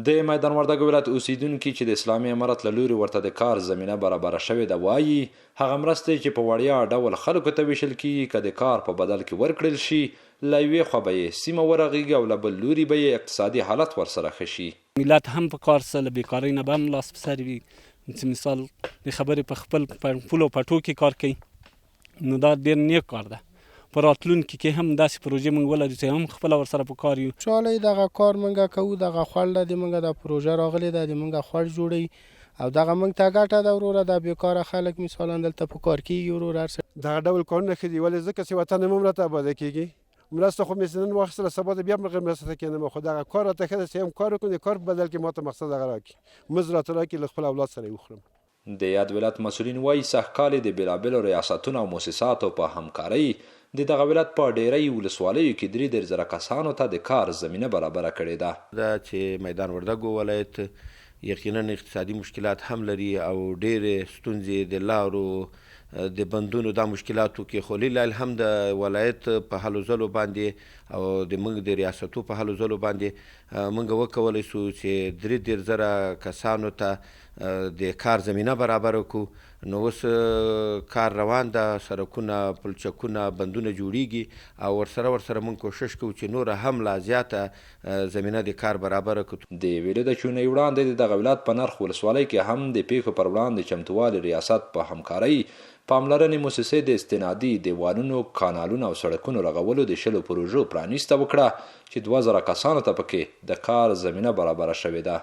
د میدان وردګ ولایت اوسیدونکي چې د اسلامي امارت له لوري ورته د کار زمینه برابره شوې ده وایي هغه مرستې چې په وړیا ډول خلکو ته ویشل کیږي که د کار په بدل کې ورکړل شي له یوې خوا به یې سیمه ورغېږي او له بل لوري به یې اقتصادي حالت ورسره ښه شي. ملت هم په کار سره له بیکارۍ نه به هم لاس په سر وي. مثال د خبرې په خپل پولو پټو کې کار کوي نو دا ډېر نیک کار ده. په راتلونکي کې هم داسې پروژې موږ ولرو چې هم خپله ورسره په کار یو. شاله دغه کار موږ کوو دغه خوړ د موږ د پروژه راغلی ده د موږ خوړ جوړي او دغه موږ ته ګټه ده وروره د بیکاره خلک مثلا دلته په کار کیږي وروره هر څه دغه ډول کارونه ښه دي ولې ځکه چې وطن مو راته آباده کیږي مرسته خو مې نن واخیستله سبا د بیا مرسته کېنم خو دغه کار راته ښه ده چې هم کار وکړم د کار په بدل کې ماته مقصد هغه راکړي مزد راته راکړي له خپل اولاد سره یې وخورم. د یاد ولایت مسؤلین وایي سږکال د بېلابېلو ریاستونو او مؤسساتو په همکارۍ د دغه ولایت په ډېری ولسوالیو کې 3,000 کسانو ته د کار زمینه برابره کړې ده. دا چې میدان وردګ ولایت یقینا اقتصادي مشکلات هم لري او ډېرې ستونزې د لارو د بندونو دا مشکلاتو کې خو لله الحمد د ولایت په هلو ځلو باندې او د موږ د ریاستو په هلو ځلو باندې موږ وکولی سو چې 3,000 کسانو ته د کار زمینه برابره کړو. نو اوس کار روان ده سړکونه پلچکونه بندونه جوړیږي او ورسره موږ کوشش کوو چې نوره هم لا زیاته زمینه د کار برابره کړو. د ویلو د چونې وړاندې د دغه ولایت په نرخ ولسوالۍ کې هم د پیښو پر وړاندې چمتووالي ریاست په همکارۍ پاملرنې موسسې د استنادي دیوالونو کانالونو او سړکونو رغولو د 10 پروژو پرانیسته وکړه چې 2,000 کسانو ته پکې د کار زمینه برابره شوې ده.